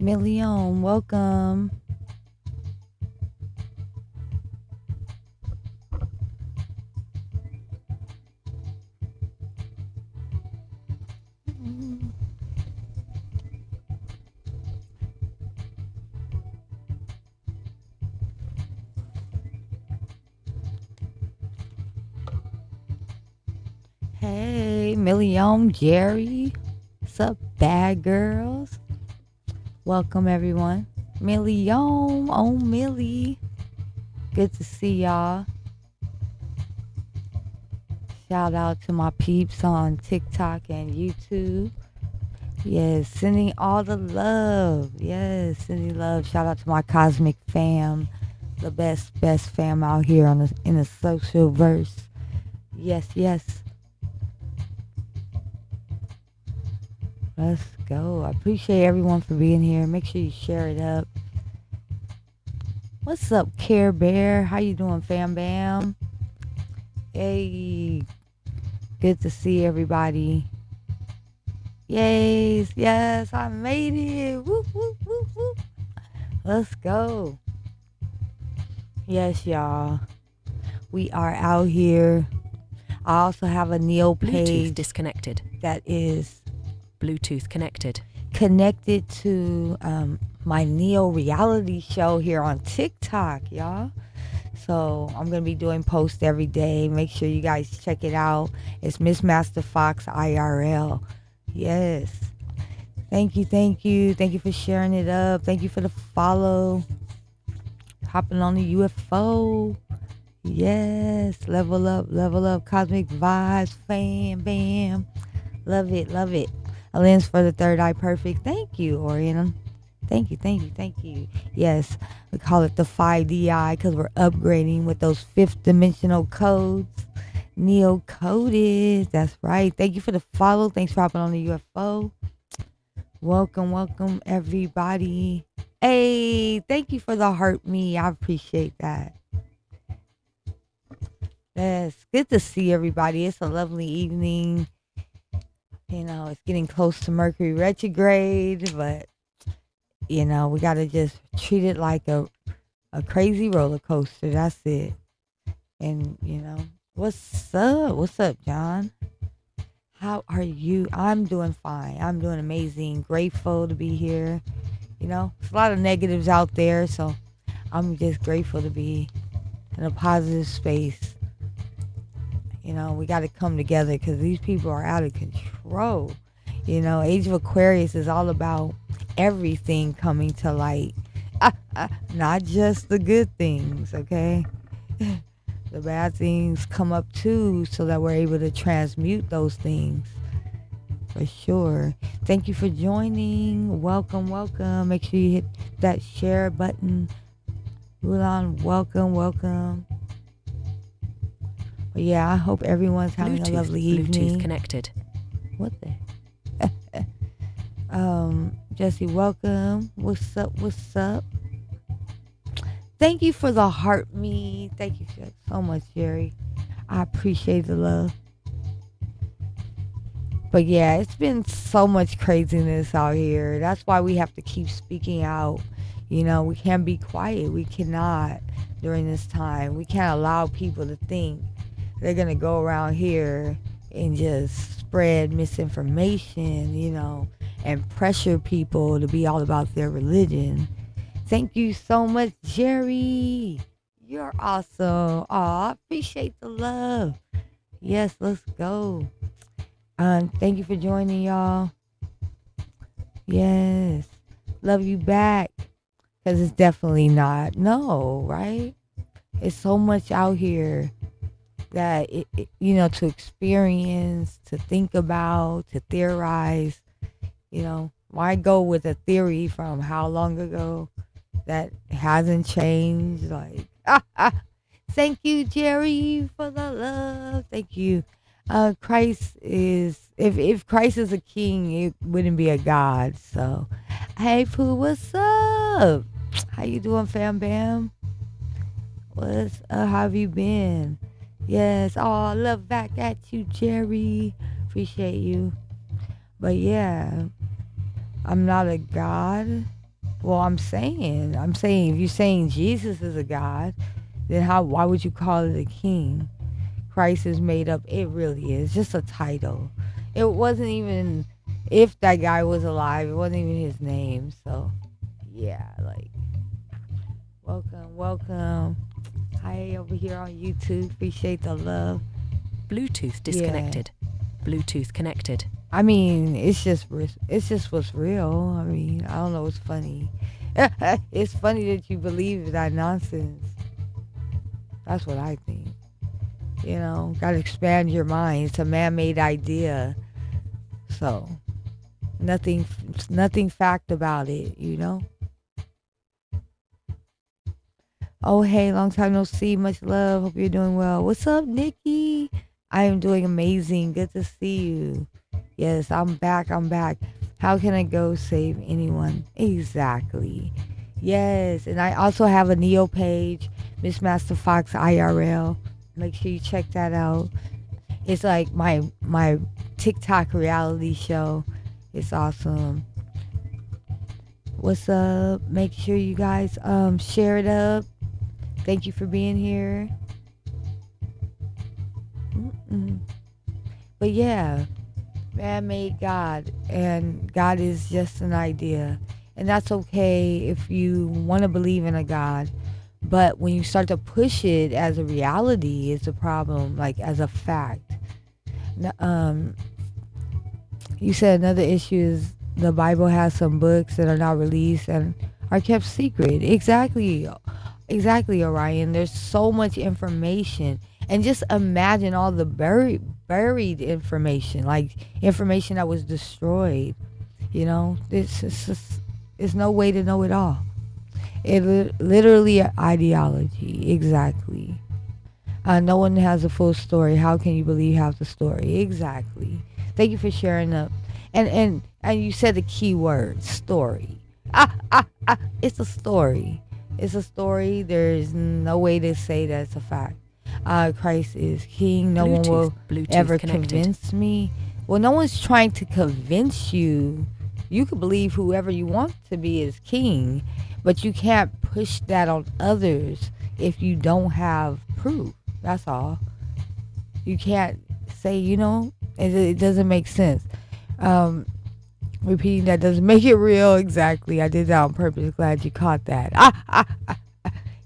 Million, welcome. Hey, Million, Jerry. What's up, bad girls? Welcome, everyone. Million, oh, Millie. Good to see y'all. Shout out to my peeps on TikTok and YouTube. Yes, sending all the love. Yes, sending love. Shout out to my cosmic fam, the best fam out here on the in the social verse. Yes, yes. Let's go. I appreciate everyone for being here. Make sure you share it up. What's up, Care Bear? How you doing, fam bam? Hey, good to see everybody. Yes, yes, I made it. Whoop, whoop, whoop, whoop. Let's go. Yes, y'all. We are out here. I also have a Neo Bluetooth page disconnected. that is Bluetooth connected. connected to my Neo reality show here on TikTok, y'all. So I'm gonna be doing posts every day. Make sure you guys check it out. It's Miss Masta FoXX IRL. Yes. Thank you, thank you. Thank you for sharing it up. Thank you for the follow. Hopping on the UFO. Yes. Level up. Cosmic vibes. Fam, bam. Love it, love it. A lens for the third eye perfect. Thank you, Oriental. Thank you, thank you, thank you. Yes, we call it the 5DI because we're upgrading with those fifth dimensional codes. Neo coded. That's right. Thank you for the follow. Thanks for hopping on the UFO. Welcome, welcome, everybody. Hey, thank you for the heart me. I appreciate that. Yes, good to see everybody. It's a lovely evening. You know, it's getting close to Mercury retrograde, but we gotta just treat it like a crazy roller coaster. That's it. And what's up? What's up, John? How are you? I'm doing fine. I'm doing amazing. Grateful to be here. There's a lot of negatives out there, so I'm just grateful to be in a positive space. We got to come together because these people are out of control. Age of Aquarius is all about everything coming to light, not just the good things, okay? The bad things come up too, so that we're able to transmute those things. For sure. Thank you for joining. Welcome, welcome. Make sure you hit that share button. Ulan, welcome, welcome. But yeah, I hope everyone's having a lovely evening. Bluetooth connected. What the? Jesse, welcome. What's up? What's up? Thank you for the heart me. Thank you so much, Jerry. I appreciate the love. But yeah, it's been so much craziness out here. That's why we have to keep speaking out. We can't be quiet. We cannot during this time. We can't allow people to think they're going to go around here and just spread misinformation, and pressure people to be all about their religion. Thank you so much, Jerry. You're awesome. I appreciate the love. Yes, let's go. Thank you for joining, y'all. Yes. Love you back. Because it's definitely not. No, right? It's so much out here that, to experience, to think about, to theorize. Why go with a theory from how long ago that hasn't changed? Like, thank you, Jerry, for the love. Thank you. Christ is, if Christ is a king, it wouldn't be a god. So, hey, Pooh, what's up? How you doing, fam bam? What's how have you been? Yes, oh, love back at you, Jerry. Appreciate you. But yeah, I'm not a god. Well, I'm saying, if you're saying Jesus is a God, then why would you call it a king? Christ is made up. It really is just a title. It wasn't even, if that guy was alive, it wasn't even his name. So, yeah, like, welcome, welcome. Hi, over here on YouTube. Appreciate the love. Bluetooth Yeah. disconnected. Bluetooth connected. I mean, it's just what's real. I mean, I don't know what's funny. It's funny that you believe that nonsense. That's what I think. Got to expand your mind. It's a man-made idea, so nothing, nothing fact about it. Oh, hey, long time no see. Much love. Hope you're doing well. What's up, Nikki? I am doing amazing. Good to see you. Yes, I'm back. I'm back. How can I go save anyone? Exactly. Yes, and I also have a Neo page, Miss Master Fox IRL. Make sure you check that out. It's like my TikTok reality show. It's awesome. What's up? Make sure you guys share it up. Thank you for being here. Mm-mm. But yeah, man made God, and God is just an idea. And that's okay if you want to believe in a God. But when you start to push it as a reality, it's a problem, like as a fact. Um, you said another issue is the Bible has some books that are not released and are kept secret. Exactly, Orion. There's so much information, and just imagine all the buried information, like information that was destroyed. This is just, there's no way to know it all. Literally ideology. Exactly. No one has a full story. How can you believe half the story? Exactly. Thank you for sharing up. And you said the key word, story. It's a story. It's a story. There's no way to say that's a fact. Christ is king. No one will ever convince me. Well, no one's trying to convince you. You can believe whoever you want to be is king, but you can't push that on others if you don't have proof. That's all. You can't say, it doesn't make sense. Repeating that doesn't make it real. Exactly. I did that on purpose. Glad you caught that.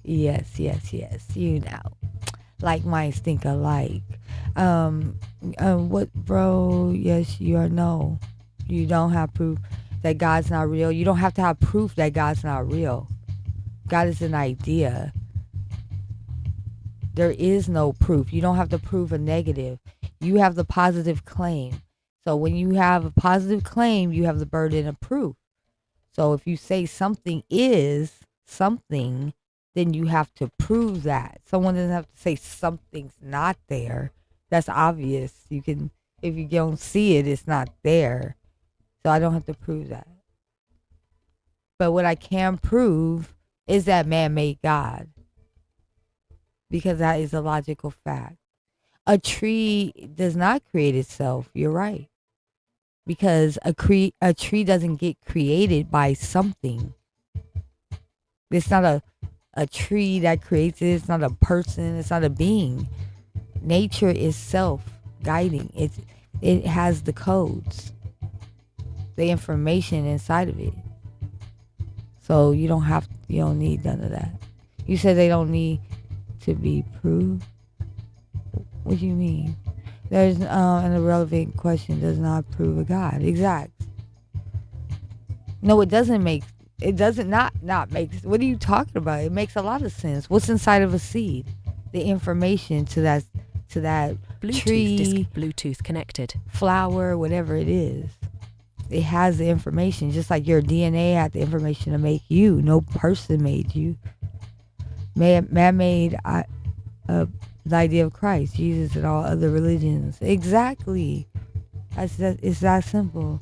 Yes, yes, yes. Like minds think alike. What, bro? Yes, you are no. You don't have proof that God's not real. You don't have to have proof that God's not real. God is an idea. There is no proof. You don't have to prove a negative. You have the positive claim. So when you have a positive claim, you have the burden of proof. So if you say something is something, then you have to prove that. Someone doesn't have to say something's not there. That's obvious. If you don't see it, it's not there. So I don't have to prove that. But what I can prove is that man made God, because that is a logical fact. A tree does not create itself. You're right. Because a tree doesn't get created by something. It's not a tree that creates it. It's not a person. It's not a being. Nature is self-guiding. It has the codes, the information inside of it. So you don't need none of that. You said they don't need to be proved. What do you mean? There's an irrelevant question does not prove a God. Exact. No, it doesn't make. It doesn't not make. What are you talking about? It makes a lot of sense. What's inside of a seed? The information to that Bluetooth tree, Bluetooth connected. flower, whatever it is. It has the information, just like your DNA had the information to make you. No person made you. Man made the idea of Christ, Jesus, and all other religions. Exactly. It's that simple.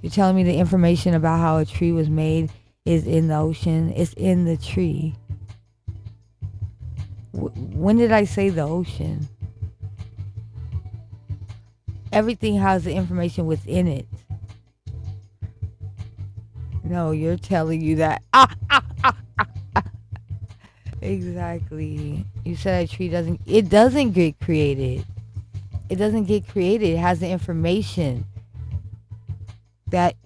You're telling me the information about how a tree was made is in the ocean. It's in the tree. When did I say the ocean? Everything has the information within it. No, you're telling you that. Exactly. You said a tree doesn't. It doesn't get created. It doesn't get created. It has the information it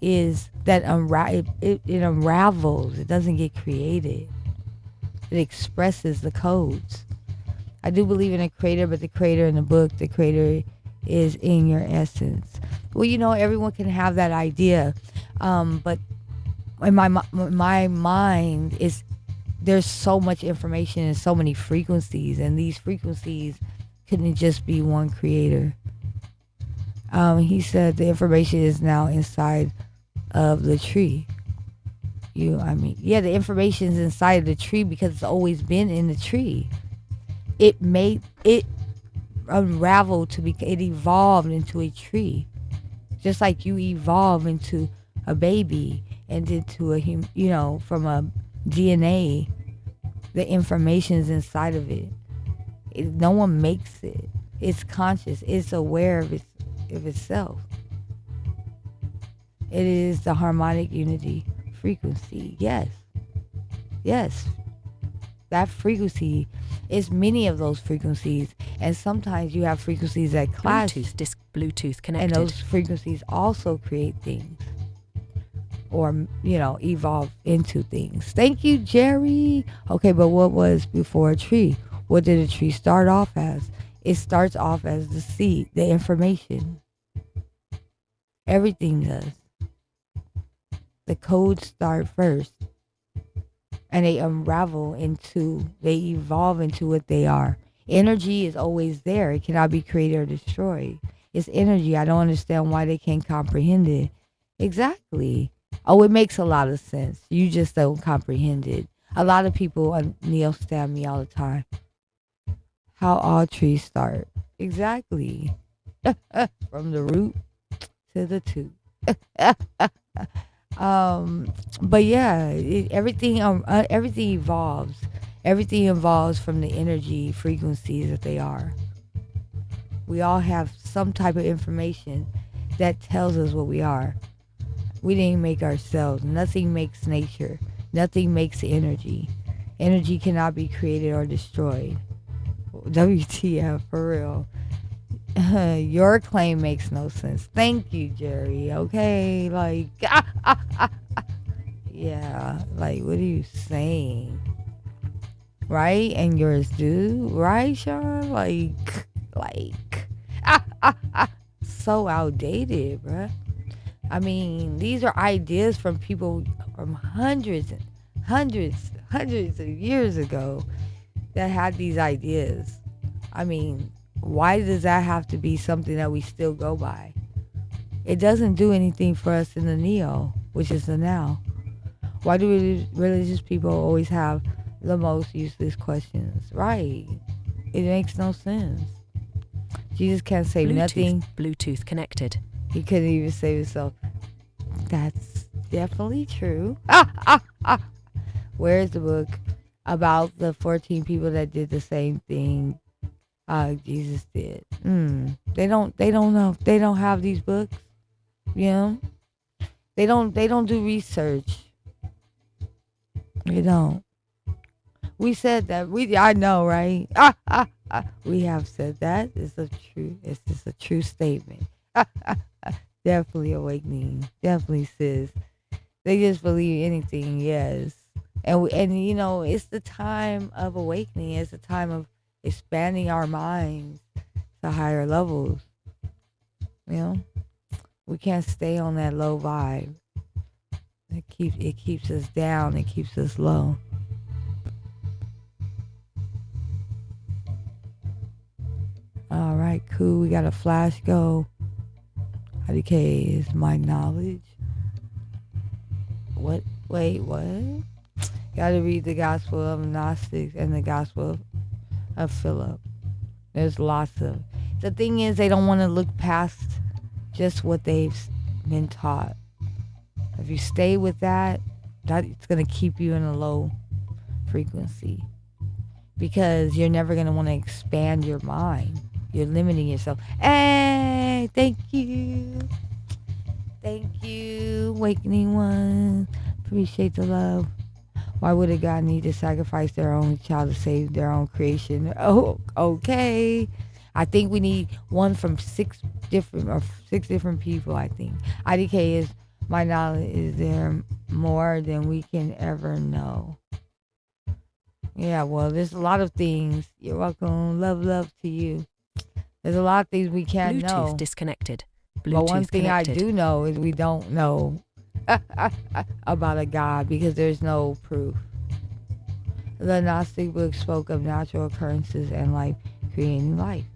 unravels. It doesn't get created. It expresses the codes. I do believe in a creator, but the creator in the book, the creator is in your essence. Well, everyone can have that idea, but in my mind is there's so much information and so many frequencies, and these frequencies couldn't just be one creator. He said the information is now inside of the tree. The information is inside of the tree because it's always been in the tree. It made it unraveled it evolved into a tree, just like you evolve into a baby and into from a DNA. The information is inside of it. No one makes it. It's conscious. It's aware of itself. It is the harmonic unity frequency. Yes. Yes. That frequency is many of those frequencies. And sometimes you have frequencies that clash. Bluetooth connected. And those frequencies also create things. Or, evolve into things. Thank you, Jerry. Okay, but what was before a tree? What did a tree start off as? It starts off as the seed, the information. Everything does. The codes start first. And they evolve into what they are. Energy is always there. It cannot be created or destroyed. It's energy. I don't understand why they can't comprehend it. Exactly. Oh, it makes a lot of sense. You just don't comprehend it. A lot of people, Neil stab me all the time. How all trees start. Exactly. From the root to the tooth. But yeah, everything evolves. Everything evolves from the energy frequencies that they are. We all have some type of information that tells us what we are. We didn't make ourselves. Nothing makes nature. Nothing makes energy. Energy cannot be created or destroyed. WTF, for real. Your claim makes no sense. Thank you, Jerry. Okay, yeah, what are you saying? Right? And yours do, right, Sean? So outdated, bruh. I mean, these are ideas from people from hundreds of years ago that had these ideas. I mean, why does that have to be something that we still go by? It doesn't do anything for us in the neo, which is the now. Why do religious people always have the most useless questions? Right. It makes no sense. Jesus can't say nothing. Bluetooth connected. He couldn't even save himself. That's definitely true. Where's the book about the 14 people that did the same thing Jesus did? They don't know. They don't have these books. They don't do research. They don't. We said that. I know, right? We have said that. It's just a true statement. Definitely awakening. Definitely, sis. They just believe anything, yes. And it's the time of awakening. It's the time of expanding our minds to higher levels. We can't stay on that low vibe. It keeps us down. It keeps us low. All right, cool. We got a flash go. IDK is my knowledge. What? Wait, what? Gotta read the Gospel of Gnostics and the Gospel of Philip. There's lots of. The thing is, they don't want to look past just what they've been taught. If you stay with that, it's going to keep you in a low frequency. Because you're never going to want to expand your mind. You're limiting yourself. Hey, thank you. Thank you, Awakening One. appreciate the love. Why would a God need to sacrifice their only child to save their own creation? Oh, okay. I think we need one from six different people. I think IDK is my knowledge is there more than we can ever know. Yeah, well, there's a lot of things. You're welcome. Love to you. There's a lot of things we can't Bluetooth know. disconnected. But one Bluetooth thing I connected. do know is we don't know about a God because there's no proof. The Gnostic book spoke of natural occurrences and life creating life.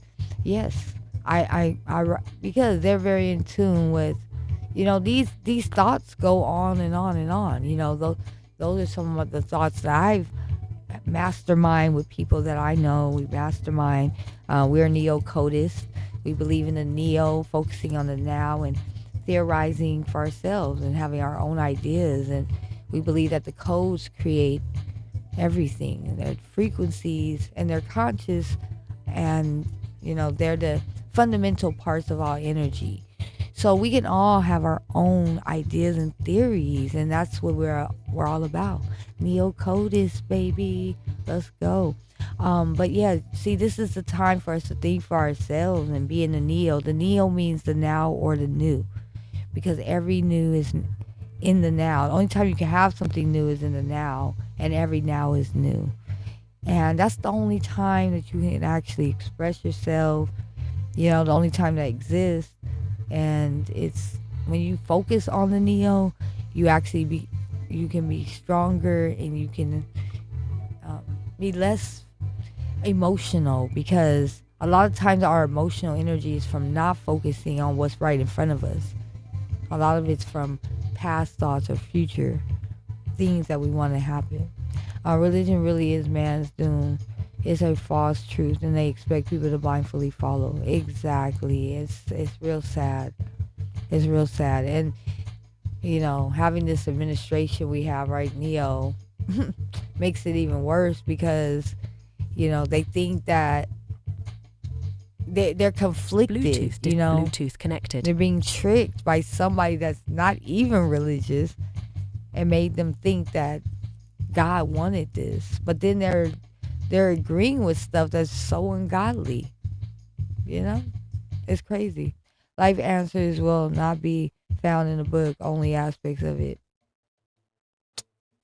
Yes, because they're very in tune with, these thoughts go on and on and on. Those are some of the thoughts that I've mastermind with people that I know. We mastermind. We're neo-codists. We believe in the neo, focusing on the now and theorizing for ourselves and having our own ideas. And we believe that the codes create everything, and their frequencies, and they're conscious, and they're the fundamental parts of our energy. So we can all have our own ideas and theories, and that's what we're all about. Neo-codist, baby, let's go. But yeah, see, this is the time for us to think for ourselves and be in the neo. The neo means the now or the new, because every new is in the now. The only time you can have something new is in the now, and every now is new. And that's the only time that you can actually express yourself. The only time that exists. And it's when you focus on the neo, you can be stronger, and you can be less emotional, because a lot of times our emotional energy is from not focusing on what's right in front of us. A lot of it's from past thoughts or future things that we want to happen. Our religion really is man's doom. It's a false truth, and they expect people to blindly follow. Exactly. It's real sad. It's real sad. And having this administration we have right neo makes it even worse, because they think that they're conflicted. Bluetooth connected. They're being tricked by somebody that's not even religious, and made them think that God wanted this. But then they're agreeing with stuff that's so ungodly. It's crazy. Life answers will not be found in a book, only aspects of it.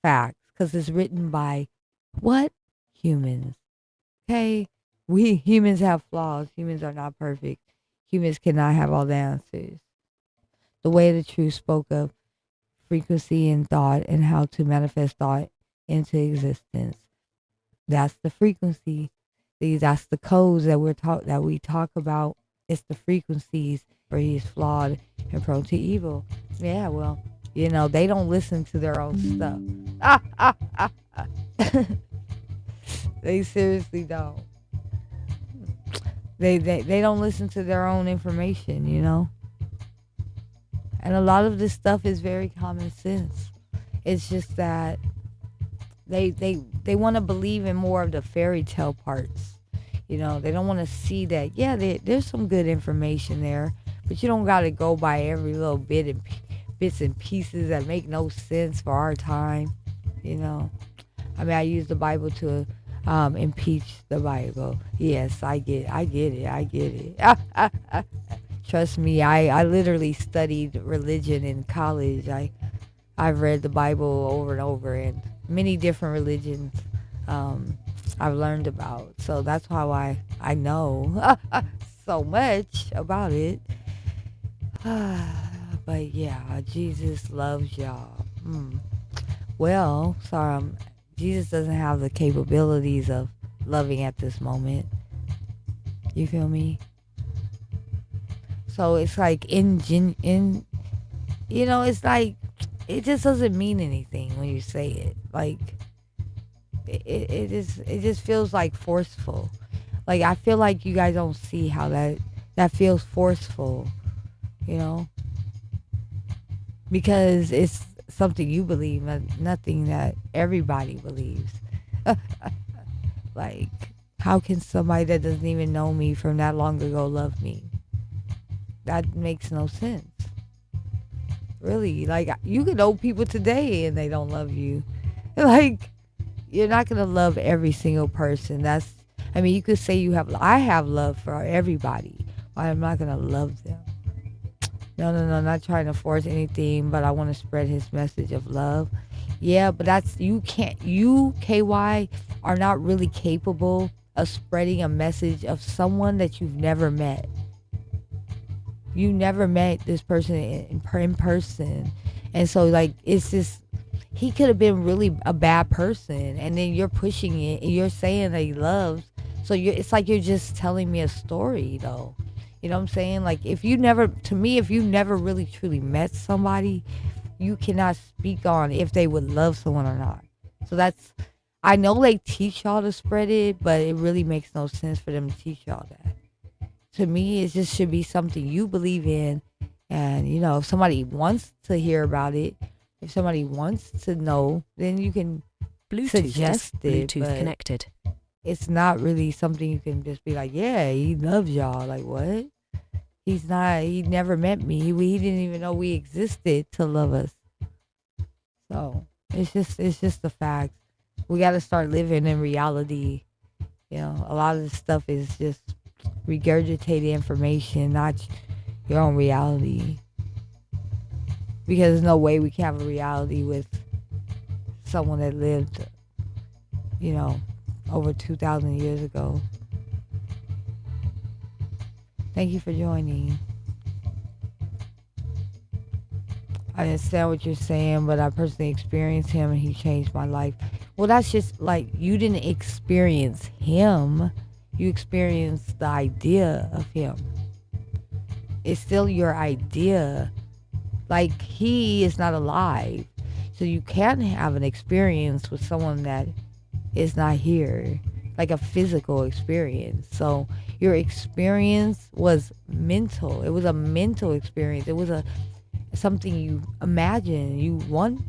Facts, because it's written by what? Humans. Okay? We humans have flaws. Humans are not perfect. Humans cannot have all the answers. The way of the truth spoke of frequency in thought and how to manifest thought into existence. That's the frequency. That's the codes that we talk about. It's the frequencies where he's flawed and prone to evil. Yeah, well, they don't listen to their own stuff. They seriously don't. They don't listen to their own information. And a lot of this stuff is very common sense. It's just that they want to believe in more of the fairy tale parts. They don't want to see that, yeah, there's some good information there, but you don't got to go by every little bits and pieces that make no sense for our time. I use the Bible to impeach the Bible. Yes, I get it. Trust me, I literally studied religion in college. I've read the Bible over and over, and many different religions I've learned about. So that's how I know so much about it. But yeah, Jesus loves y'all. Well, sorry, Jesus doesn't have the capabilities of loving at this moment. You feel me? So it's like it's like it just doesn't mean anything when you say it. Like it just feels like forceful. Like I feel like you guys don't see how that feels forceful, because it's something you believe, nothing that everybody believes. Like, how can somebody that doesn't even know me from that long ago love me? That makes no sense. Really, like you can know people today and they don't love you. Like you're not gonna love every single person. I mean, you could say I have love for everybody, but I'm not gonna love them. No, no, no, not trying to force anything, but I want to spread his message of love. Yeah, but you can't, KY, are not really capable of spreading a message of someone that you've never met. You never met this person in person. And so, like, it's just, he could have been really a bad person. And then you're pushing it and you're saying that he loves. So it's like you're just telling me a story, though. You know what I'm saying? Like, if you never really truly met somebody, you cannot speak on if they would love someone or not. So I know they teach y'all to spread it, but it really makes no sense for them to teach y'all that. To me, it just should be something you believe in. And, if somebody wants to hear about it, if somebody wants to know, then you can suggest it. Bluetooth but connected. It's not really something you can just be like, yeah, he loves y'all. Like, what? He never met me. He didn't even know we existed to love us. So it's just the fact. We got to start living in reality. A lot of this stuff is just regurgitated information, not your own reality. Because there's no way we can have a reality with someone that lived, over 2,000 years ago. Thank you for joining. I understand what you're saying, but I personally experienced him and he changed my life. Well, that's just like you didn't experience him, you experienced the idea of him. It's still your idea. Like, he is not alive. So you can't have an experience with someone that is not here, like a physical experience. So your experience was mental. It was a mental experience. It was something you imagine. You want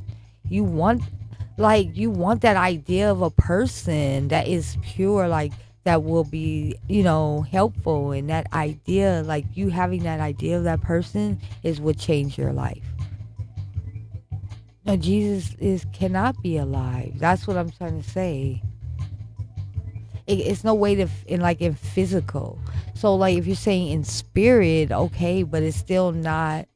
that idea of a person that is pure, like that will be, helpful. And that idea, like you having that idea of that person is what changed your life. No, Jesus cannot be alive. That's what I'm trying to say. It's no way to in physical. So like if you're saying in spirit, okay, but it's still not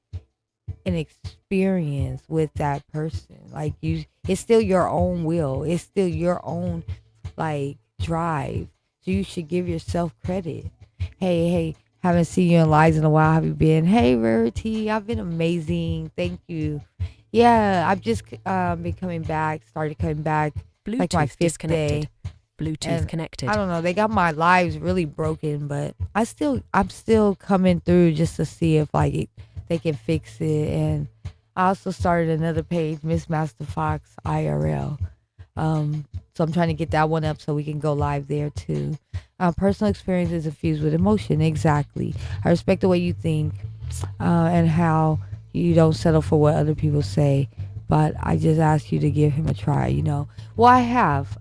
an experience with that person. Like it's still your own will. It's still your own like drive. So you should give yourself credit. Hey, haven't seen you in lives in a while. Have you been? Hey, Rarity, I've been amazing. Thank you. Yeah, I've just been coming back. Started coming back. Bluetooth like my fifth disconnected. day. Bluetooth And connected. I don't know. They got my lives really broken, but I'm still coming through just to see if they can fix it. And I also started another page, Miss Masta FoXX IRL. So I'm trying to get that one up so we can go live there too. Personal experience is infused with emotion. Exactly. I respect the way you think and how you don't settle for what other people say. But I just ask you to give him a try, Well, I have.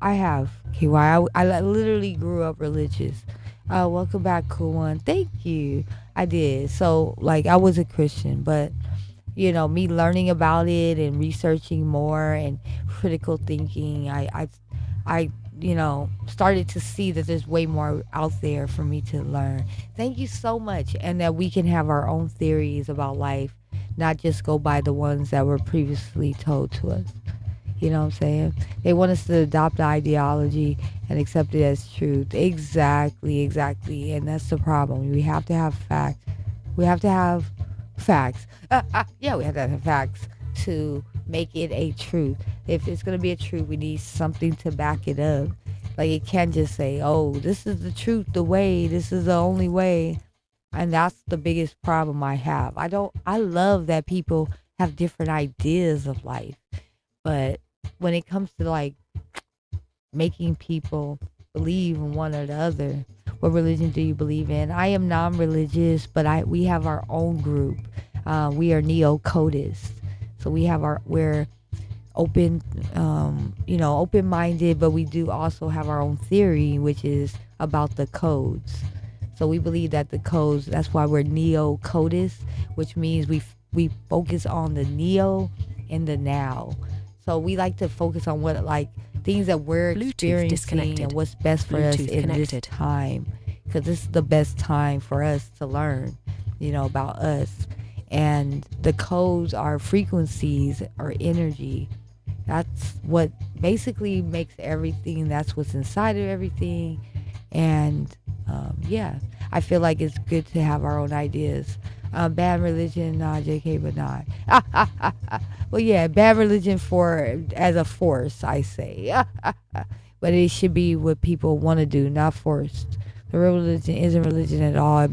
KY. I literally grew up religious. Welcome back, cool one. Thank you. I did. So, I was a Christian, but, me learning about it and researching more and critical thinking, I started to see that there's way more out there for me to learn. Thank you so much. And that we can have our own theories about life, not just go by the ones that were previously told to us. You know what I'm saying? They want us to adopt the ideology and accept it as truth. Exactly. And that's the problem. We have to have facts. We have to have facts. Yeah, we have to have facts to make it a truth. If it's going to be a truth, we need something to back it up. Like, it can't just say, oh, this is the truth, the way, this is the only way. And that's the biggest problem I have. I love that people have different ideas of life. But when it comes to making people believe in one or the other, what religion do you believe in? I am non-religious, but we have our own group. We are neo-codists. So we're open, open-minded, but we do also have our own theory, which is about the codes. So we believe that the codes, that's why we're neo-codists, which means we we focus on the neo and the now. So we like to focus on what, like, things that we're Bluetooth experiencing disconnected. and what's best for us Bluetooth in this connected. time, because this is the best time for us to learn, about us. And the codes are frequencies or energy. That's what basically makes everything. That's what's inside of everything. And yeah, I feel like it's good to have our own ideas. Bad religion, nah, JK, but not. Well, yeah, bad religion for as a force, I say. But it should be what people want to do, not forced. The real religion isn't religion at all.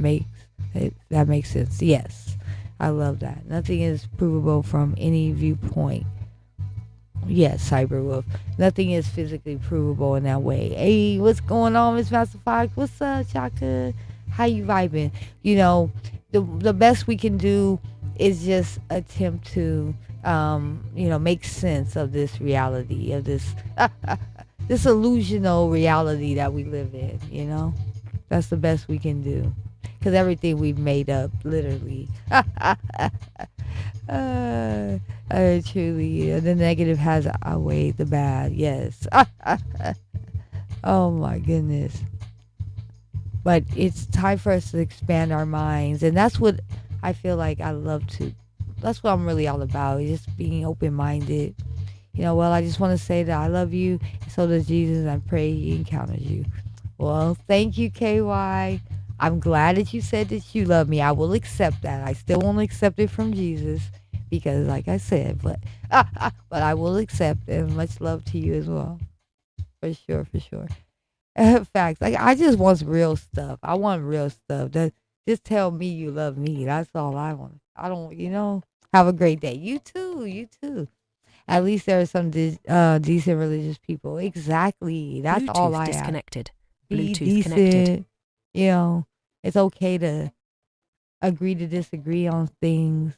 That makes sense. Yes, I love that. Nothing is provable from any viewpoint. Yes, Cyberwolf. Nothing is physically provable in that way. Hey, what's going on, Miss Masta FoXX? What's up, Chaka? How you vibing? The best we can do is just attempt to make sense of this reality, of this this illusional reality that we live in. That's the best we can do, because everything we've made up, literally. Truly, the negative has outweighed the bad. Yes. Oh my goodness. But it's time for us to expand our minds, and that's what I feel like I love to. That's what I'm really all about. Just being open-minded. Well, I just want to say that I love you, and so does Jesus, and I pray He encounters you. Well, thank you, KY. I'm glad that you said that you love me. I will accept that. I still won't accept it from Jesus, because, like I said, but I will accept it. And much love to you as well, for sure, for sure. Facts. Like, I just want real stuff. I want real stuff. Just tell me you love me. That's all I want. I don't, Have a great day. You too. You too. At least there are some decent religious people. Exactly. That's Bluetooth all I disconnected. ask. Be Bluetooth decent. connected. It's okay to agree to disagree on things,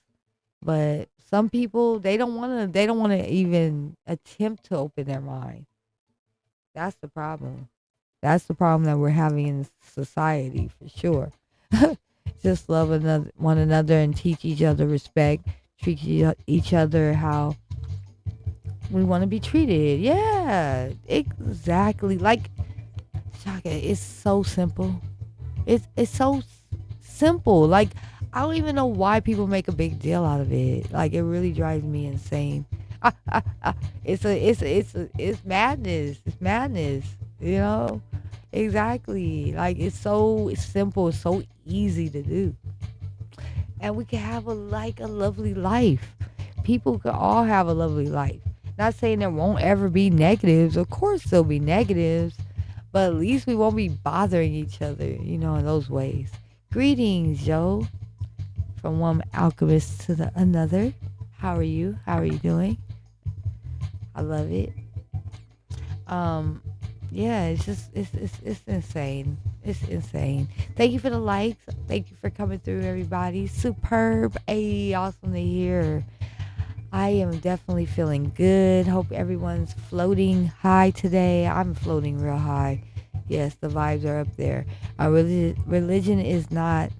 but some people, they don't want to even attempt to open their mind. That's the problem. That's the problem that we're having in society, for sure. Just love one another and teach each other respect. Treat each other how we want to be treated. Yeah, exactly. Like, Shaka, it's so simple. It's so simple. Like, I don't even know why people make a big deal out of it. Like, it really drives me insane. It's madness. It's madness. You know, exactly. Like, it's so simple. It's so easy to do, and we can have a lovely life. People can all have a lovely life. Not saying there won't ever be negatives. Of course, there'll be negatives, but at least we won't be bothering each other. In those ways. Greetings, Joe, from one alchemist to the another. How are you? How are you doing? I love it. Yeah, it's insane. It's insane. Thank you for the likes. Thank you for coming through, everybody. Superb. Hey, awesome to hear. I am definitely feeling good. Hope everyone's floating high today. I'm floating real high. Yes, the vibes are up there. Religion is not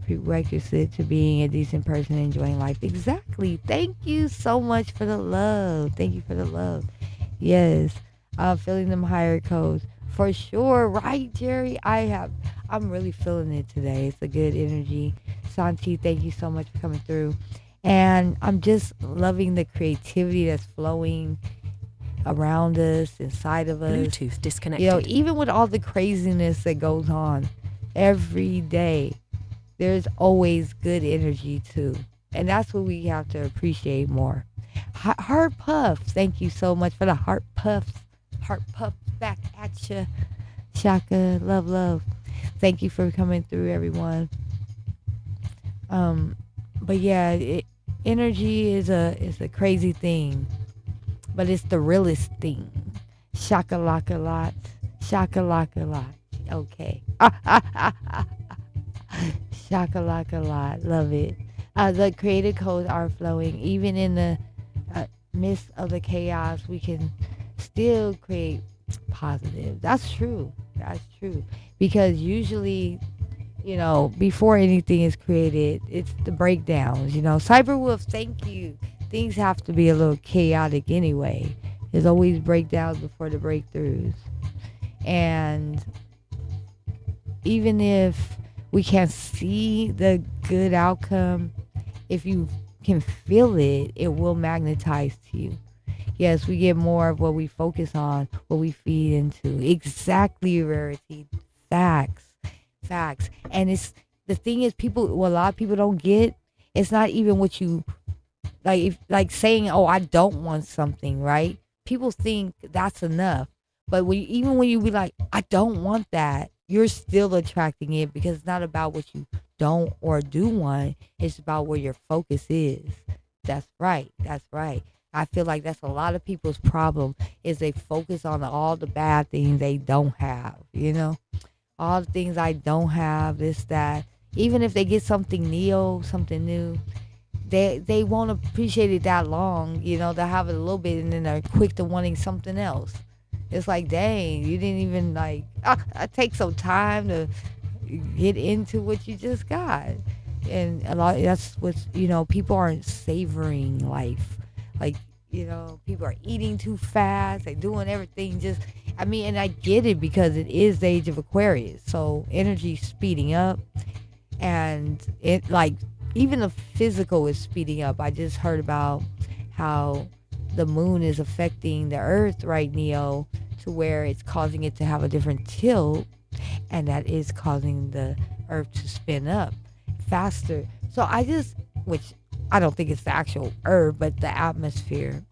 prerequisite to being a decent person and enjoying life. Exactly. Thank you so much for the love. Thank you for the love. Yes, I'm feeling them higher codes for sure. Right, Jerry? I'm really feeling it today. It's a good energy. Santi, thank you so much for coming through. And I'm just loving the creativity that's flowing around us, inside of us. Bluetooth disconnected. Even with all the craziness that goes on every day, there's always good energy too. And that's what we have to appreciate more. Heart puffs. Thank you so much for the heart puffs. Heart puffs back at you. Shaka, love, love. Thank you for coming through, everyone. But yeah, energy is a crazy thing, but it's the realest thing. Shaka laka lot. Shaka laka lot. Okay. Shaka laka lot. Love it. The creative codes are flowing. Even in the midst of the chaos, we can still create positive. That's true. That's true. Because usually before anything is created, it's the breakdowns. Cyberwolf, thank you. Things have to be a little chaotic anyway. There's always breakdowns before the breakthroughs. And even if we can't see the good outcome, if you can feel it, it will magnetize to you. Yes, we get more of what we focus on, what we feed into. Exactly, Rarity. Facts. Facts. And it's the thing is, what a lot of people don't get, it's not even what you like saying, oh, I don't want something, right? People think that's enough. But even when you be like, I don't want that, you're still attracting it, because it's not about what you don't or do want. It's about where your focus is. That's right. That's right. I feel like that's a lot of people's problem, is they focus on all the bad things they don't have. All the things I don't have, this, that. Even if they get something neo, something new, they won't appreciate it that long. They'll have it a little bit and then they're quick to wanting something else. It's like, dang, you didn't even I take some time to get into what you just got. And a lot, that's what's, people aren't savoring life. Like, people are eating too fast. They're doing everything just, and I get it, because it is the age of Aquarius. So energy speeding up, and it, like, even the physical is speeding up. I just heard about how the moon is affecting the earth right, Neo, to where it's causing it to have a different tilt, and that is causing the earth to spin up faster. So which I don't think it's the actual earth, but the atmosphere.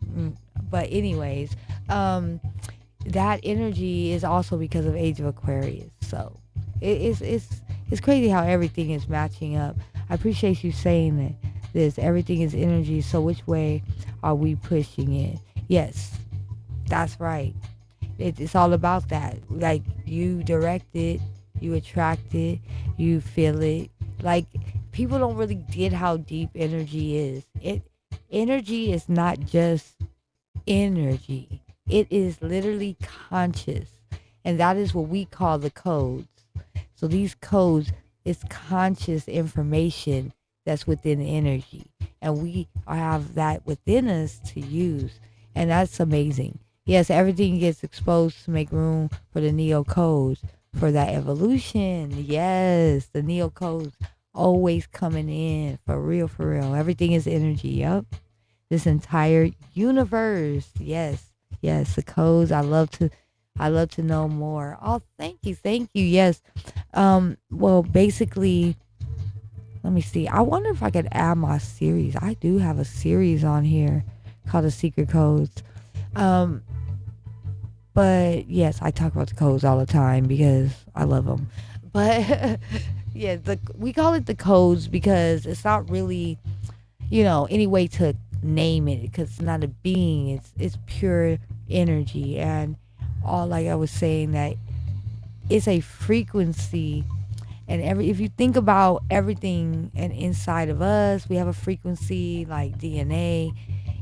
But anyways, that energy is also because of age of Aquarius. So it's crazy how everything is matching up. I appreciate you saying that. Everything is energy. So which way are we pushing it? Yes, that's right. It's all about that. Like, you direct it, you attract it, you feel it. Like, people don't really get how deep energy is. Energy is not just energy. It is literally conscious. And that is what we call the codes. So these codes is conscious information that's within energy. And we have that within us to use. And that's amazing. Yes, everything gets exposed to make room for the neo codes, for that evolution. Yes, the neo codes always coming in, for real, for real. Everything is energy. Yup. This entire universe. Yes. Yes, the codes. I love to know more. Oh, thank you. Thank you. Yes. Well, basically, let me see. I wonder if I could add my series. I do have a series on here called The Secret Codes. Um, but yes, I talk about the codes all the time because I love them. But yeah, we call it the codes because it's not really, any way to name it, because it's not a being. It's pure energy. And all, like I was saying, that it's a frequency. And if you think about everything and inside of us, we have a frequency like DNA.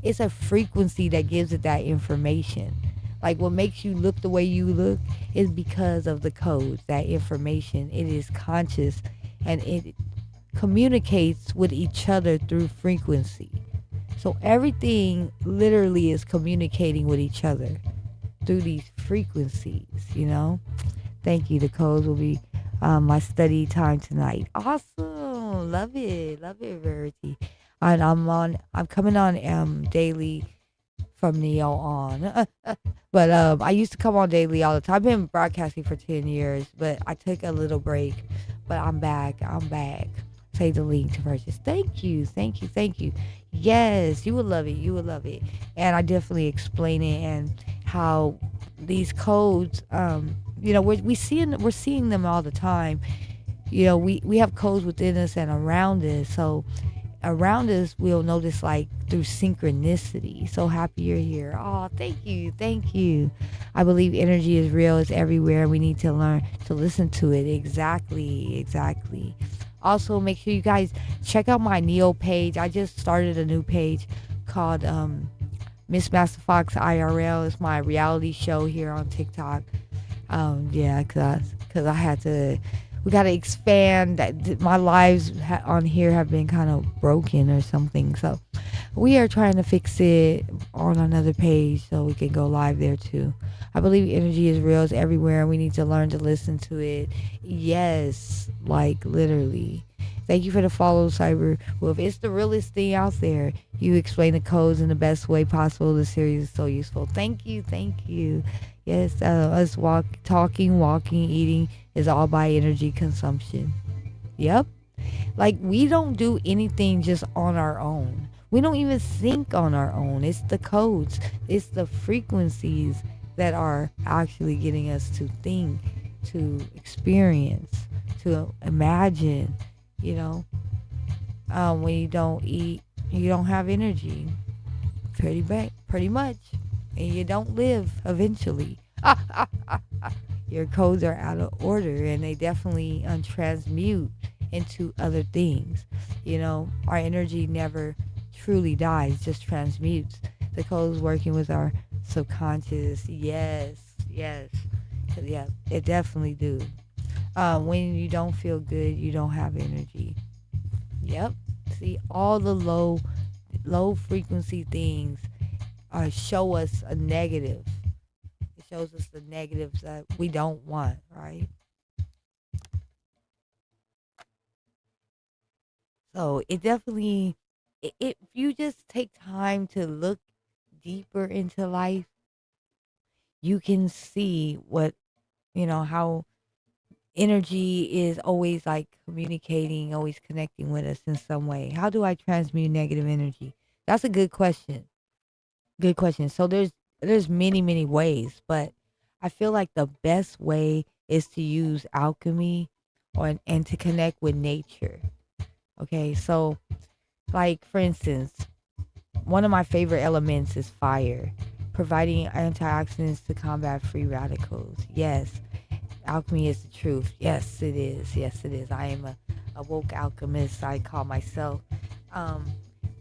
It's a frequency that gives it that information. Like, what makes you look the way you look is because of the codes, that information. It is conscious, and it communicates with each other through frequency. So everything literally is communicating with each other through these frequencies. Thank you. The codes will be my study time tonight. Awesome. Love it. Love it, Verity. And I'm coming on daily from Neo on. But I used to come on daily all the time. I've been broadcasting for 10 years, but I took a little break. But I'm back. I'm back. Save the link to purchase. Thank you. Thank you. Thank you. Yes, you would love it. You would love it. And I definitely explain it, and how these codes, we're seeing them all the time. We have codes within us and around us. So around us, we'll notice, like, through synchronicity. So happy you're here. Oh, thank you. Thank you. I believe energy is real. It's everywhere. We need to learn to listen to it. Exactly. Exactly. Also, make sure you guys check out my Neo page. I just started a new page called Miss Masta FoXX IRL. It's my reality show here on TikTok. Yeah, cause I had to we got to expand that. My lives on here have been kind of broken or something, so we are trying to fix it on another page so we can go live there too. I believe energy is real. It's everywhere, and we need to learn to listen to it. Yes, like literally. Thank you for the follow, Cyber Wolf. It's the realest thing out there. You explain the codes in the best way possible. The series is so useful. Thank you, thank you. Yes, us talking, walking, eating is all by energy consumption. Yep. Like we don't do anything just on our own. We don't even think on our own. It's the codes, it's the frequencies that are actually getting us to think, to experience, to imagine. You know, when you don't eat, you don't have energy. Pretty much, and you don't live eventually. Your codes are out of order, and they definitely transmute into other things. You know, our energy never truly dies, just transmutes. The codes working with our subconscious. Yes, yes, yeah, it definitely do. When you don't feel good, you don't have energy. Yep. See, all the low frequency things show us a negative. It shows us the negatives that we don't want, right? So it definitely, if you just take time to look deeper into life, you can see what, how energy is always like communicating, always connecting with us in some way. How do I transmute negative energy? That's a good question. Good question. So there's many ways, but I feel like the best way is to use alchemy or and to connect with nature. Okay? So like for instance, one of my favorite elements is fire, providing antioxidants to combat free radicals. Yes, alchemy is the truth. Yes, it is. Yes, it is. I am a woke alchemist, I call myself. Um,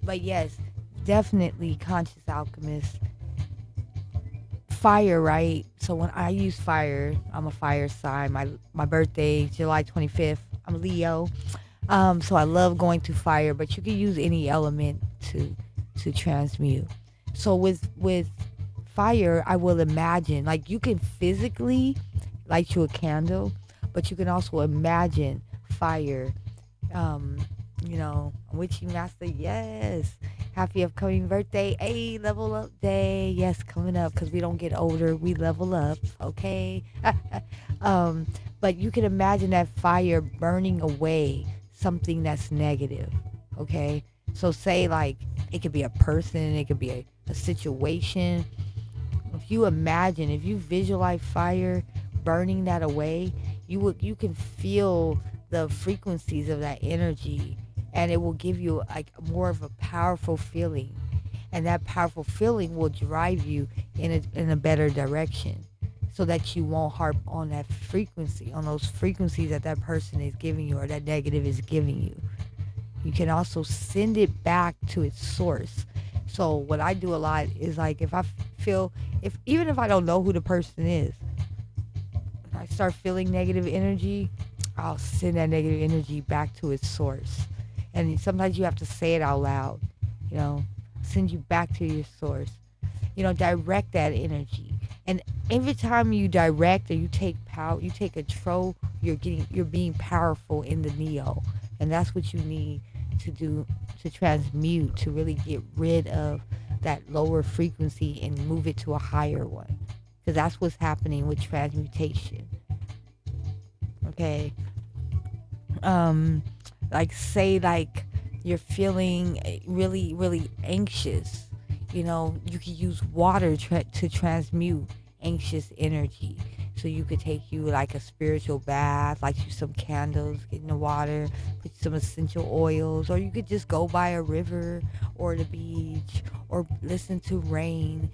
but yes, definitely conscious alchemist. Fire, right? So when I use fire, I'm a fire sign. My birthday, July 25th. I'm Leo. So I love going to fire, but you can use any element to transmute. So with fire, I will imagine like you can physically light you a candle, but you can also imagine fire. Um, witchy master, yes. Happy upcoming birthday, a level up day. Yes, coming up because we don't get older, we level up. Okay. um, but you can imagine that fire burning away something that's negative. Okay. So say like it could be a person, it could be a situation. If you imagine, if you visualize fire burning that away, you can feel the frequencies of that energy, and it will give you like more of a powerful feeling, and that powerful feeling will drive you in a better direction, so that you won't harp on that frequency, on those frequencies that that person is giving you or that negative is giving you. You can also send it back to its source. So what I do a lot is like if I feel, if even if I don't know who the person is, if I start feeling negative energy, I'll send that negative energy back to its source. And sometimes you have to say it out loud, you know, send you back to your source. Direct that energy. And every time you direct or you take power, you take control, you're being powerful in the neo. And that's what you need to do, to transmute, to really get rid of that lower frequency and move it to a higher one. Because that's what's happening with transmutation. Okay. Um, like say like you're feeling really anxious. You can use water to transmute anxious energy. So you could take you like a spiritual bath, light you some candles, get in the water, put some essential oils, or you could just go by a river or the beach or listen to rain.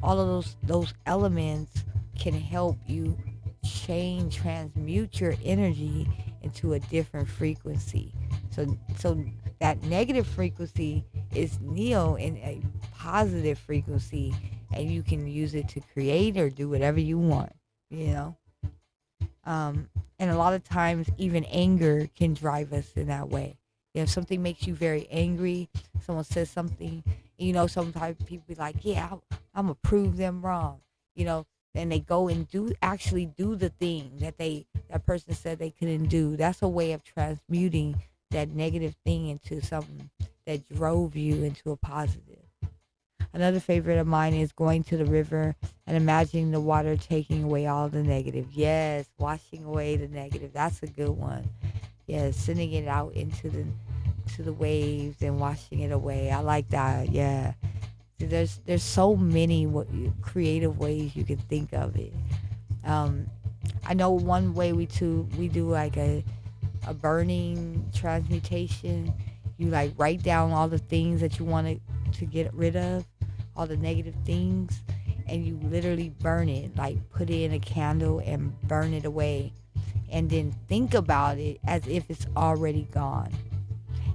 All of those elements can help you transmute your energy into a different frequency. So that negative frequency is neo in a positive frequency, and you can use it to create or do whatever you want. you know um And a lot of times, even anger can drive us in that way. If something makes you very angry, someone says something, sometimes people be like, yeah, I'm going to prove them wrong, you know, and they go and actually do the thing that person said they couldn't do. That's a way of transmuting that negative thing into something that drove you into a positive. Another favorite of mine is going to the river and imagining the water taking away all the negative. Yes, washing away the negative. That's a good one. Yes, sending it out into the waves and washing it away. I like that. Yeah. See, there's so many creative ways you can think of it. Um, I know one way we do like a burning transmutation. You like write down all the things that you want to get rid of, all the negative things, and you literally burn it, like put it in a candle and burn it away, and then think about it as if it's already gone.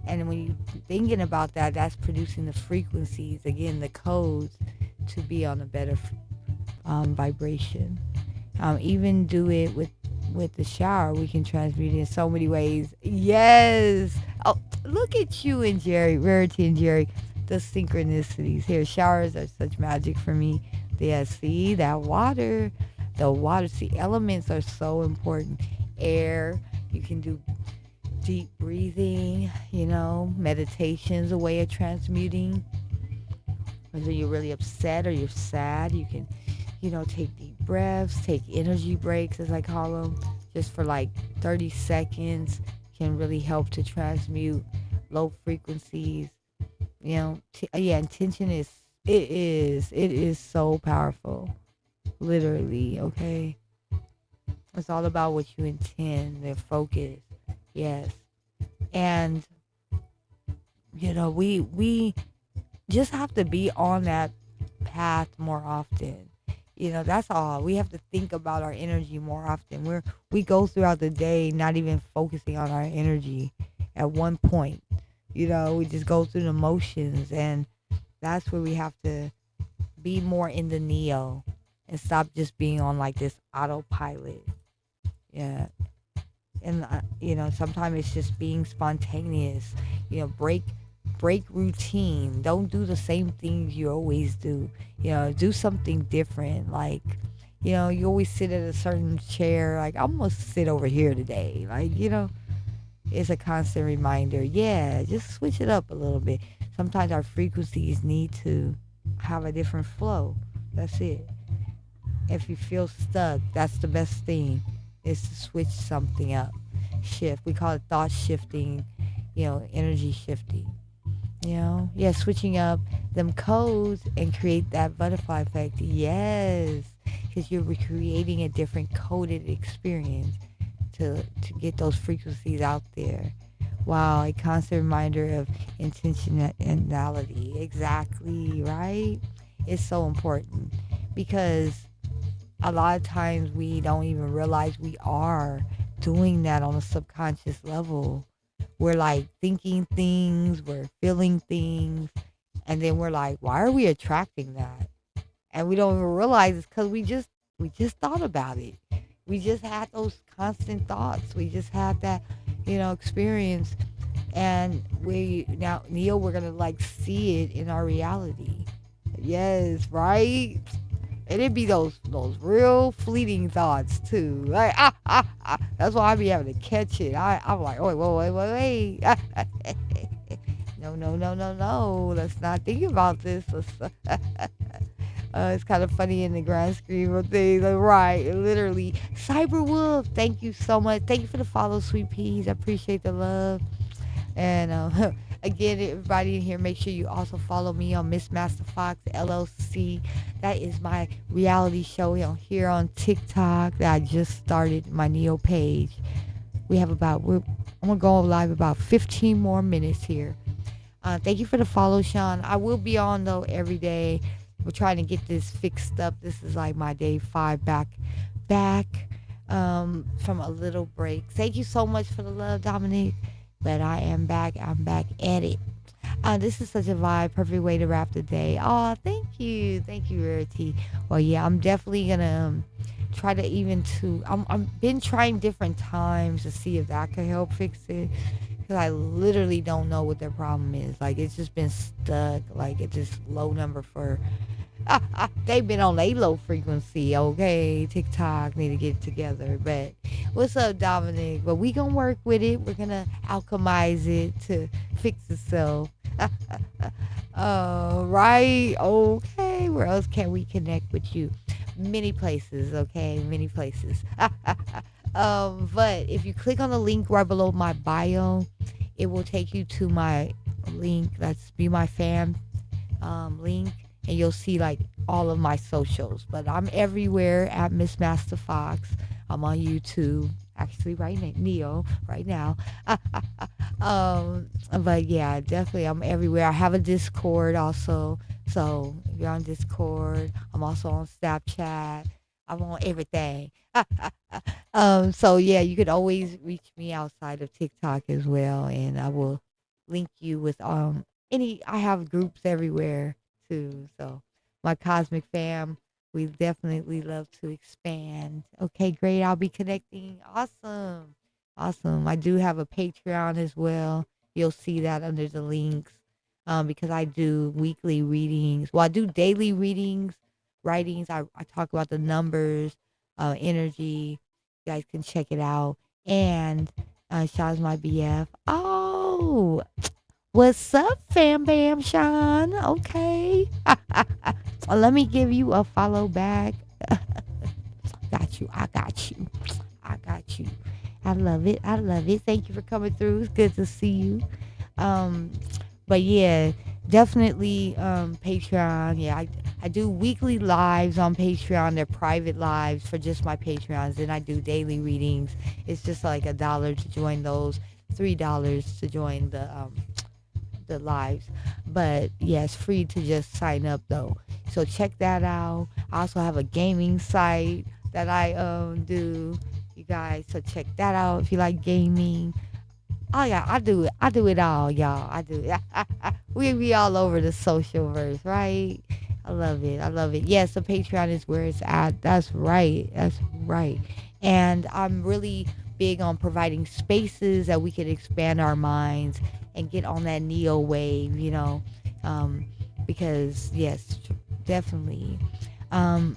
And when you thinking about that, that's producing the frequencies, again, the codes to be on a better vibration. Even do it with the shower. We can transmute it in so many ways. Yes. Oh, look at you and Jerry, Rarity and Jerry. The synchronicities here. Showers are such magic for me. Yeah, see that water, the water. See, elements are so important. Air. You can do deep breathing. Meditation's a way of transmuting. Whether you're really upset or you're sad, you can take deep breaths, take energy breaks, as I call them, just for like 30 seconds, can really help to transmute low frequencies. Yeah, intention it is so powerful, literally. Okay, it's all about what you intend, the focus. Yes, and we just have to be on that path more often. That's all. We have to think about our energy more often. We go throughout the day not even focusing on our energy at one point. We just go through the motions, and that's where we have to be more in the neo and stop just being on like this autopilot. Yeah. And sometimes it's just being spontaneous. Break routine. Don't do the same things you always do. Do something different. Like, you always sit at a certain chair. Like, I'm gonna sit over here today. Like, it's a constant reminder. Yeah, just switch it up a little bit. Sometimes our frequencies need to have a different flow. That's it. If you feel stuck, that's the best thing, is to switch something up. Shift. We call it thought shifting, energy shifting. Yeah, switching up them codes and create that butterfly effect. Yes, because you're recreating a different coded experience to get those frequencies out there. Wow, a constant reminder of intentionality. Exactly, right? It's so important because a lot of times we don't even realize we are doing that on a subconscious level. We're like thinking things, we're feeling things, and then we're like, why are we attracting that? And we don't even realize it's because we just thought about it. We just had those constant thoughts. We just had that, experience. And we now, Neil, we're gonna like see it in our reality. Yes, right? And it'd be those real fleeting thoughts too. Like that's why I be having to catch it. I'm like, oh wait. No. Let's not think about this. It's kind of funny in the grand scheme of things. Like, right, literally. Cyberwolf, thank you so much. Thank you for the follow, sweet peas. I appreciate the love. And again, everybody in here, make sure you also follow me on Miss Masta FoXX LLC. That is my reality show here on TikTok that I just started, my Neo page. I'm gonna go live about 15 more minutes here. Thank you for the follow, Sean. I will be on though every day. We're trying to get this fixed up. This is like my day 5 back from a little break. Thank you so much for the love, Dominic. But I am back. I'm back at it. This is such a vibe. Perfect way to wrap the day. Oh, thank you. Thank you, Rarity. Well, yeah, I'm definitely going to try to even to I'm been trying different times to see if that could help fix it, because I literally don't know what their problem is. Like, it's just been stuck. Like, it's just low number for. They've been on a low frequency. Okay, TikTok need to get together. But what's up, Dominic? But we gonna work with it. We're gonna alchemize it to fix itself. Right. Okay. Where else can we connect with you? Many places. Okay, many places. But if you click on the link right below my bio, it will take you to my link. That's Be My Fan link, and you'll see like all of my socials. But I'm everywhere at Miss Masta FoXX. I'm on YouTube, actually right now, Neo, right now. But yeah, definitely I'm everywhere. I have a Discord also. So if you're on Discord, I'm also on Snapchat. I'm on everything. So yeah, you could always reach me outside of TikTok as well, and I will link you with any. I have groups everywhere too. So my cosmic fam, we definitely love to expand. Okay, great. I'll be connecting. Awesome, awesome. I do have a Patreon as well. You'll see that under the links. Because I do weekly readings. Well, I do daily readings, writings. I talk about the numbers, energy. You guys can check it out. And Sean's my BF. Oh, what's up, Fam Bam Sean? Okay. Let me give you a follow back. Got you. I got you. I got you. I love it. I love it. Thank you for coming through. It's good to see you. Um, but yeah, definitely Patreon. Yeah, I do weekly lives on Patreon. They're private lives for just my Patreons. Then I do daily readings. It's just like $1 to join those, $3 to join the lives. But yeah, it's free to just sign up though. So check that out. I also have a gaming site that I do, you guys. So check that out if you like gaming. Oh yeah, I do it. I do it all, y'all. I do it. We be all over the social verse, right? I love it. I love it. Yes, the Patreon is where it's at. That's right. That's right. And I'm really big on providing spaces that we can expand our minds and get on that neo wave, because yes, definitely. Um,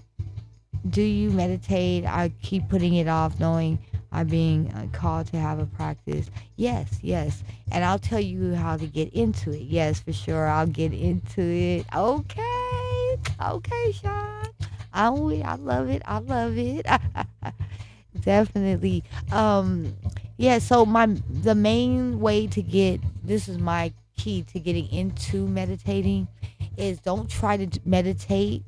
do you meditate? I keep putting it off, knowing I'm being called to have a practice. Yes, yes. And I'll tell you how to get into it. Yes, for sure. I'll get into it. Okay. Okay, Sean. I love it. I love it. Definitely. Yeah, so the main way to get this is my key to getting into meditating is don't try to meditate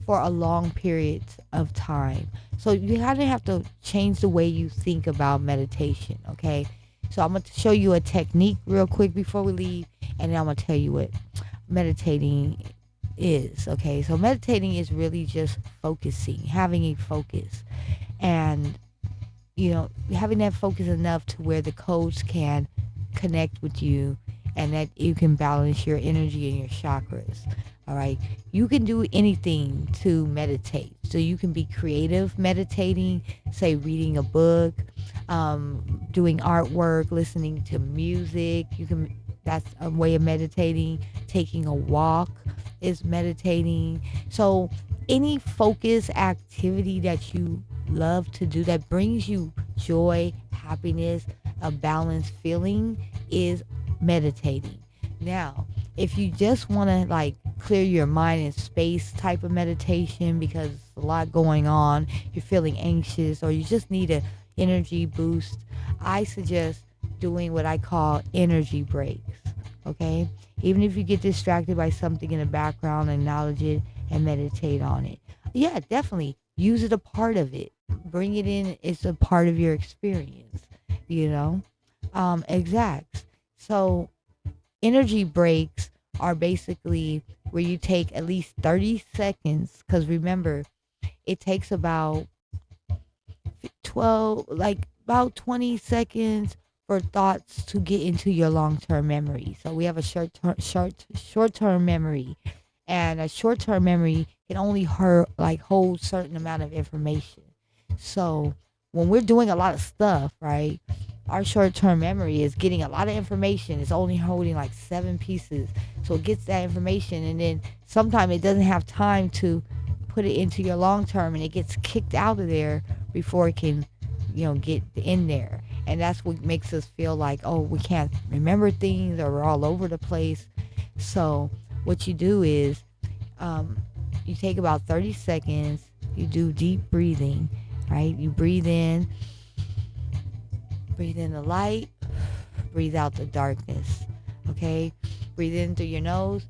for a long period of time. So you kind of have to change the way you think about meditation, okay? So I'm going to show you a technique real quick before we leave, and then I'm going to tell you what meditating is, okay? So meditating is really just focusing, having a focus, and having that focus enough to where the codes can connect with you and that you can balance your energy and your chakras. All right. You can do anything to meditate. So you can be creative meditating, say reading a book, doing artwork, listening to music. That's a way of meditating. Taking a walk is meditating. So any focus activity that you love to do that brings you joy, happiness, a balanced feeling is meditating. Now, if you just want to like clear your mind and space type of meditation because a lot going on, you're feeling anxious or you just need a energy boost, I suggest doing what I call energy breaks. Okay? Even if you get distracted by something in the background, acknowledge it and meditate on it. Yeah, definitely use it a part of it. Bring it in. It's a part of your experience, you know? Exact. So energy breaks are basically where you take at least 30 seconds, because remember, it takes about 20 seconds for thoughts to get into your long-term memory. So we have a short-term memory, and a short-term memory can only hold certain amount of information. So when we're doing a lot of stuff, right? Our short-term memory is getting a lot of information. It's only holding like 7 pieces. So it gets that information, and then sometimes it doesn't have time to put it into your long term, and it gets kicked out of there before it can, get in there. And that's what makes us feel like, oh, we can't remember things, or we're all over the place. So what you do is, um, you take about 30 seconds. You do deep breathing, right? You breathe in the light, breathe out the darkness. Okay? Breathe in through your nose,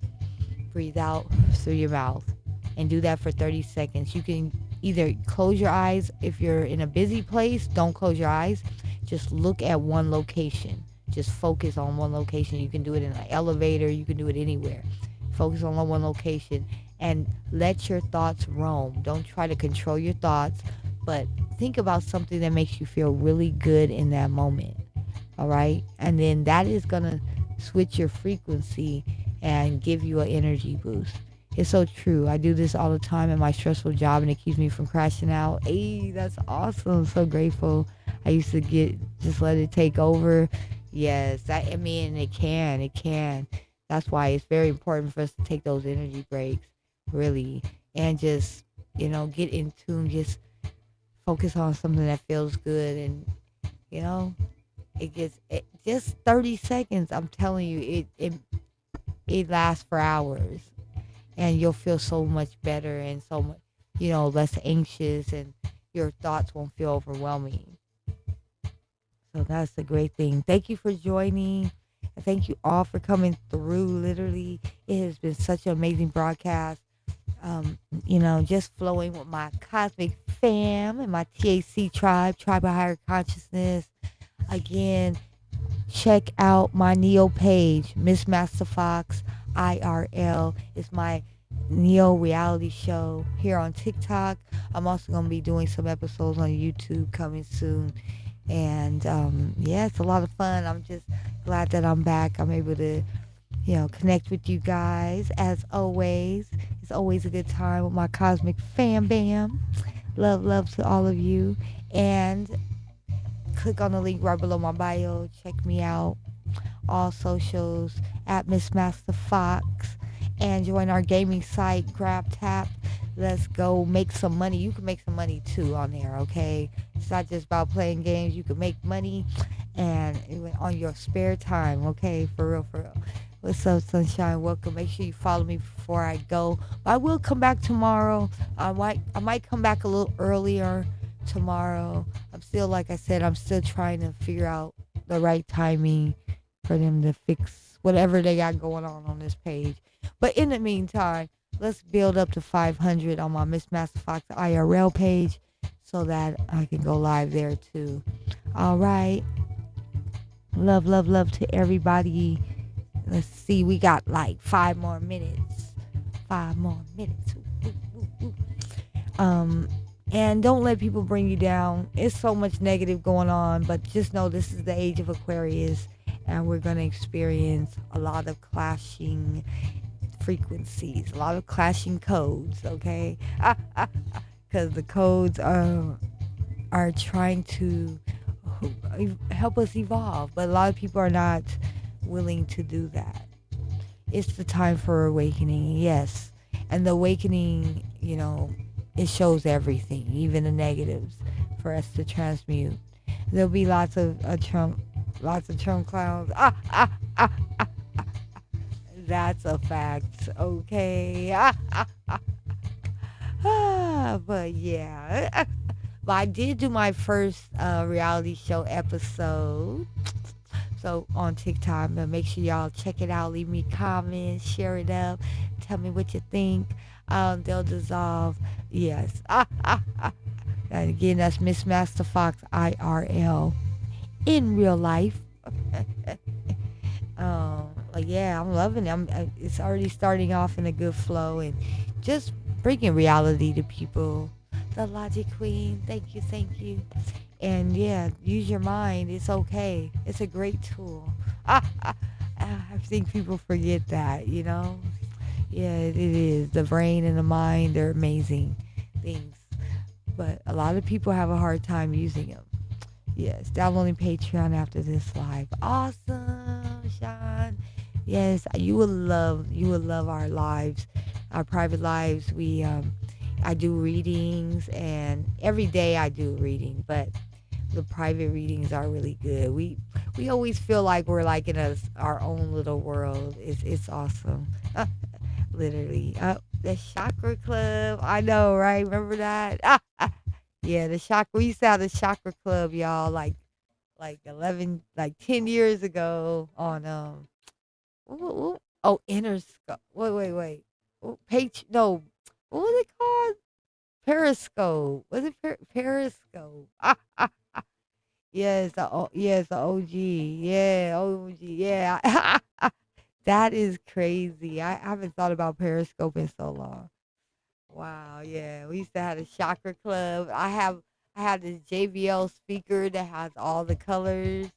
breathe out through your mouth, and do that for 30 seconds. You can either close your eyes. If you're in a busy place, don't close your eyes. Just look at one location. Just focus on one location. You can do it in an elevator, you can do it anywhere. Focus on one location and let your thoughts roam. Don't try to control your thoughts, but think about something that makes you feel really good in that moment. All right? And then that is going to switch your frequency and give you an energy boost. It's so true. I do this all the time in my stressful job, and it keeps me from crashing out. Hey, that's awesome. So grateful. I used to just let it take over. Yes, I mean, it can. That's why it's very important for us to take those energy breaks, really, and just, get in tune. Just focus on something that feels good, and, you know, just 30 seconds. I'm telling you, it lasts for hours, and you'll feel so much better and so much, less anxious, and your thoughts won't feel overwhelming. So that's a great thing. Thank you for joining. Thank you all for coming through. Literally, it has been such an amazing broadcast. Just flowing with my cosmic fam and my TAC tribe of higher consciousness. Again, check out my Neo page, Miss Masta FoXX IRL. It's my Neo reality show here on TikTok. I'm also going to be doing some episodes on YouTube coming soon. And yeah, it's a lot of fun. I'm just glad that I'm back. I'm able to, connect with you guys as always. It's always a good time with my cosmic fam bam. Love to all of you. And click on the link right below my bio. Check me out. All socials at Miss Masta FoXX. And join our gaming site, Grab Tap. Let's go make some money. You can make some money too on there, okay? It's not just about playing games. You can make money and on your spare time, okay? For real, for real. What's up, sunshine? Welcome. Make sure you follow me before I go. But I will come back tomorrow. I might come back a little earlier tomorrow. I'm still, like I said, I'm still trying to figure out the right timing for them to fix whatever they got going on this page. But in the meantime, let's build up to 500 on my Miss Masta FoXX IRL page so that I can go live there too. All right. Love to everybody. Let's see. We got like 5 more minutes. 5 more minutes. And don't let people bring you down. It's so much negative going on, but just know this is the age of Aquarius, and we're going to experience a lot of clashing frequencies, a lot of clashing codes, okay? Because the codes are trying to help us evolve, but a lot of people are not willing to do that. It's the time for awakening, yes. And the awakening, it shows everything, even the negatives, for us to transmute. There'll be lots of Trump clowns. That's a fact, okay? But yeah. But I did do my first reality show episode. So on TikTok, but make sure y'all check it out. Leave me comments, share it up, tell me what you think. They'll dissolve. Yes. And again, that's Miss Masta FoXX IRL in real life. Like, yeah, I'm loving it. It's already starting off in a good flow and just bringing reality to people. The Logic Queen, thank you. And yeah, use your mind. It's okay. It's a great tool. I think people forget that, Yeah, it is. The brain and the mind, they're amazing things. but a lot of people have a hard time using them. Yes, downloading Patreon after this live. Awesome, Sean. Yes, you will love our lives, our private lives. I do readings, and every day I do reading, but the private readings are really good. We always feel like we're like in our own little world. It's awesome. Literally. The chakra club. I know, right? Remember that? Yeah, the chakra. We used to have the chakra club, y'all. Like 11, like 10 years ago on oh, Interscope. Wait. No. What was it called? Periscope. Was it Periscope? Yes, the OG. Yeah, OG. Yeah. That is crazy. I haven't thought about Periscope in so long. Wow, yeah. We used to have a chakra club. I have this JBL speaker that has all the colors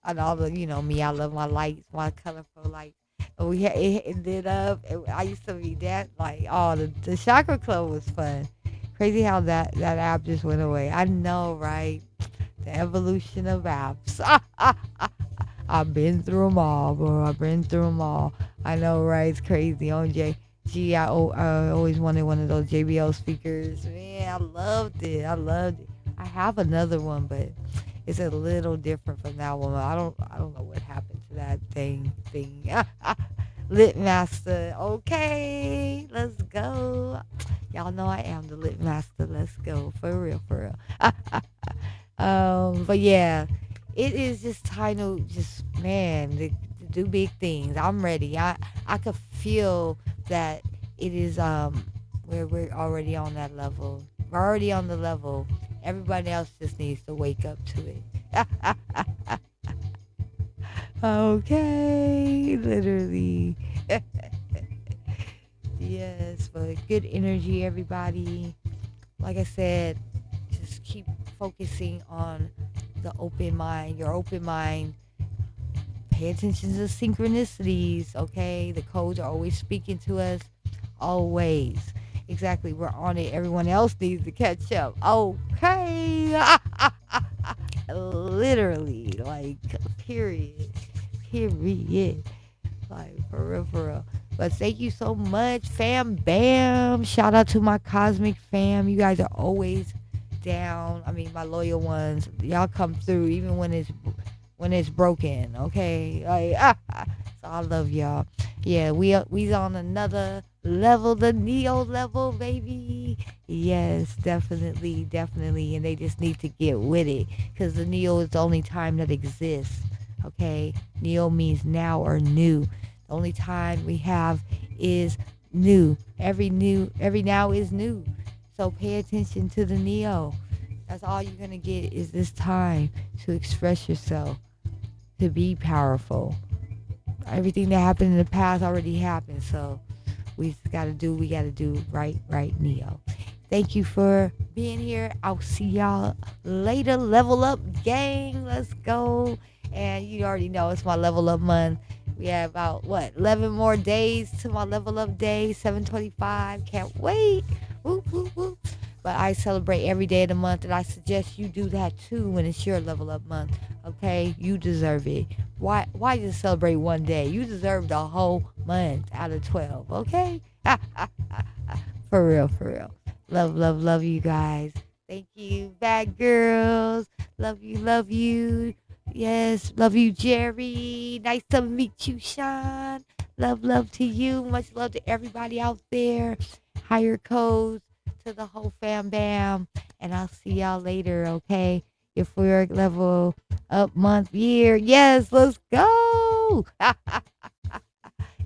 and all the, me, I love my lights, my colorful lights. And it lit up. I used to be that, like, oh, the chakra club was fun. Crazy how that app just went away. I know, right? The evolution of apps. I've been through them all, bro. I've been through them all. I know, right? It's crazy. OJ. Gee, I always wanted one of those JBL speakers. Man, I loved it. I loved it. I have another one, but it's a little different from that one. I don't know what happened to that thing. Lit master. Okay, let's go. Y'all know I am the lit master. Let's go. For real, for real. But yeah, it is just time to just, man, to do big things. I'm ready. I could feel that it is we're already on that level. We're already on the level. Everybody else just needs to wake up to it. Okay, literally. Yes, but good energy, everybody. Like I said, just keep focusing on the open mind, your open mind. Pay attention to synchronicities, okay? The codes are always speaking to us, always. Exactly, we're on it. Everyone else needs to catch up. Okay. Literally, like, period. Period. Like, for real, for real. But thank you so much, fam bam. Shout out to my cosmic fam. You guys are always down. I mean, my loyal ones. Y'all come through even when it's broken. Okay, like, so I love y'all. Yeah, we's on another level, the Neo level, baby. Yes, definitely, definitely. And they just need to get with it, because the Neo is the only time that exists. Okay, Neo means now or new. The only time we have is new. Every now is new. So pay attention to the Neo. That's all you're gonna get is this time to express yourself, to be powerful. Everything that happened in the past already happened. So we just gotta do we gotta do right, Neo. Thank you for being here. I'll see y'all later. Level up, gang. Let's go. And you already know it's my level up month. We have about 11 more days to my level up day, 725. Can't wait. Whoop, whoop, whoop. But I celebrate every day of the month, and I suggest you do that too when it's your level up month. Okay, you deserve it. Why just celebrate one day? You deserve the whole month out of 12. Okay. For real, for real. Love you guys. Thank you, bad girls. Love you, love you. Yes, love you, Jerry. Nice to meet you, Sean. Love to you. Much love to everybody out there. Higher codes to the whole fam bam. And I'll see y'all later, okay? If we're level up month, year. Yes, let's go.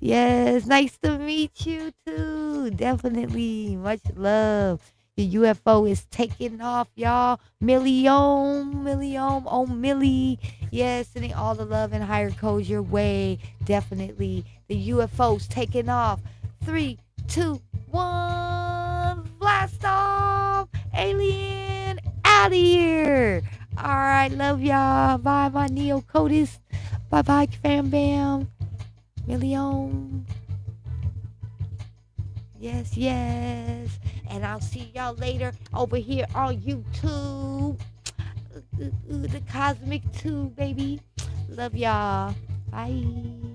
Yes, nice to meet you too. Definitely. Much love. The UFO is taking off, y'all. Million, oh Millie. Yes, sending all the love and higher codes your way. Definitely. The UFO's taking off. 3, 2, 1. Blast off. Alien out of here. All right, love y'all. Bye, my Neo Codist. Bye, fam bam. Million. Yes. And I'll see y'all later over here on YouTube. The Cosmic 2, baby. Love y'all. Bye.